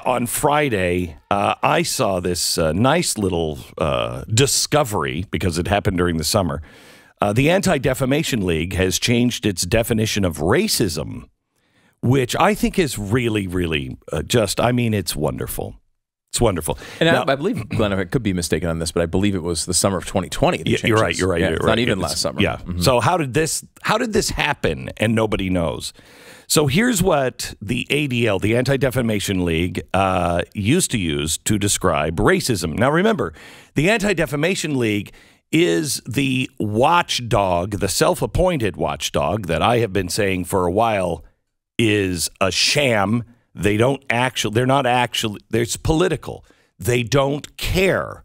on Friday, I saw this nice little discovery because it happened during the summer. The Anti-Defamation League has changed its definition of racism, which I think is really, really it's wonderful. It's wonderful. And now, I believe, Glenn, I could be mistaken on this, but I believe it was the summer of 2020. You're right. Yeah, it's not even last summer. Yeah. Mm-hmm. So how did this happen? And nobody knows. So here's what the ADL, the Anti-Defamation League, used to use to describe racism. Now, remember, the Anti-Defamation League is the watchdog, the self-appointed watchdog that I have been saying for a while is a sham. It's political. They don't care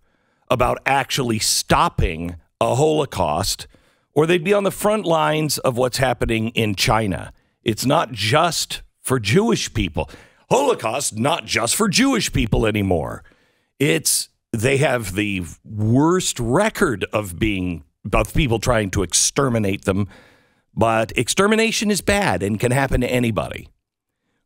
about actually stopping a Holocaust, or they'd be on the front lines of what's happening in China. It's not just for Jewish people. Holocaust, not just for Jewish people anymore. They have the worst record of people trying to exterminate them, but extermination is bad and can happen to anybody.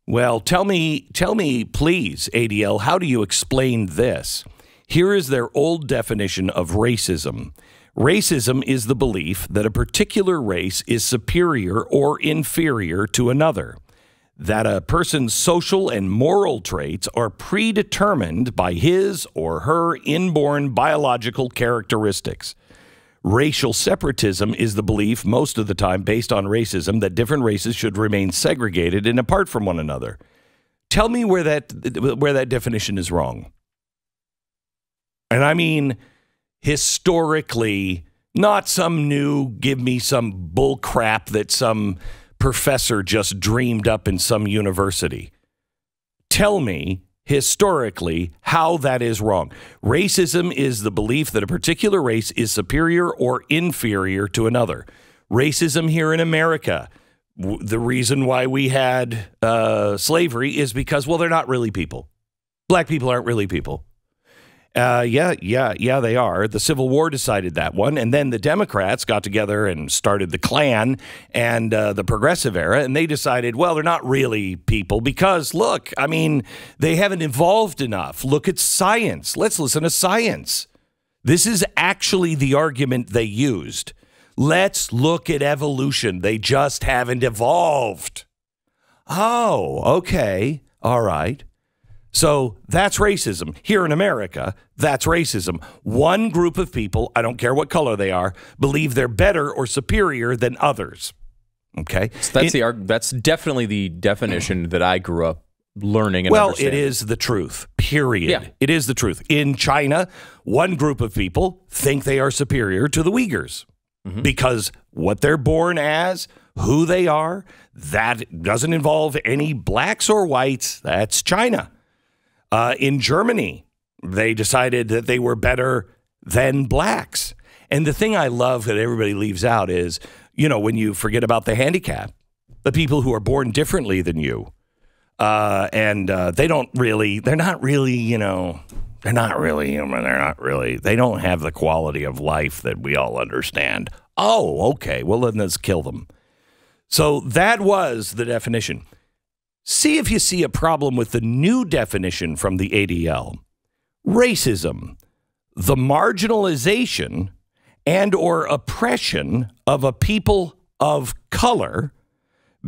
Well, tell me, please, ADL, how do you explain this? Here is their old definition of racism. Racism is the belief that a particular race is superior or inferior to another, that a person's social and moral traits are predetermined by his or her inborn biological characteristics. Racial separatism is the belief, most of the time based on racism, that different races should remain segregated and apart from one another. Tell me where that definition is wrong. And I mean historically, not some new, give me some bull crap that some professor just dreamed up in some university. Tell me historically how that is wrong. Racism is the belief that a particular race is superior or inferior to another. Racism here in America, the reason why we had slavery is because, well, they're not really people. Black people aren't really people. Yeah, they are. The Civil War decided that one. And then the Democrats got together and started the Klan and the Progressive Era. And they decided, well, they're not really people because, look, I mean, they haven't evolved enough. Look at science. Let's listen to science. This is actually the argument they used. Let's look at evolution. They just haven't evolved. Oh, okay. All right. So that's racism. Here in America, that's racism. One group of people, I don't care what color they are, believe they're better or superior than others. Okay? So that's definitely the definition that I grew up learning and understanding. It is the truth, period. Yeah. It is the truth. In China, one group of people think they are superior to the Uyghurs because what they're born as, who they are, that doesn't involve any blacks or whites. That's China. In Germany, they decided that they were better than blacks. And the thing I love that everybody leaves out is, when you forget about the handicap, the people who are born differently than you, they're not really, they don't have the quality of life that we all understand. Oh, okay. Well, then let's kill them. So that was the definition. See if you see a problem with the new definition from the ADL. Racism, the marginalization and or oppression of a people of color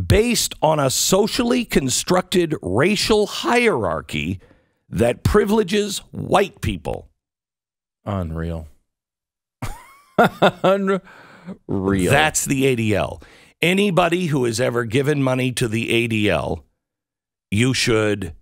based on a socially constructed racial hierarchy that privileges white people. Unreal. Unreal. That's the ADL. Anybody who has ever given money to the ADL, you should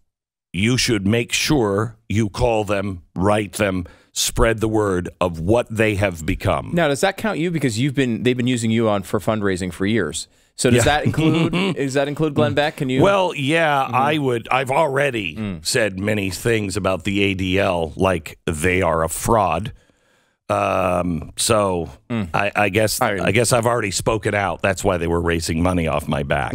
make sure you call them, write them, spread the word of what they have become. Now, does that count you? Because they've been using you for fundraising for years. So does that include Glenn Beck? Can you? Well, yeah, I've already said many things about the ADL, like they are a fraud. I guess I've already spoken out. That's why they were raising money off my back.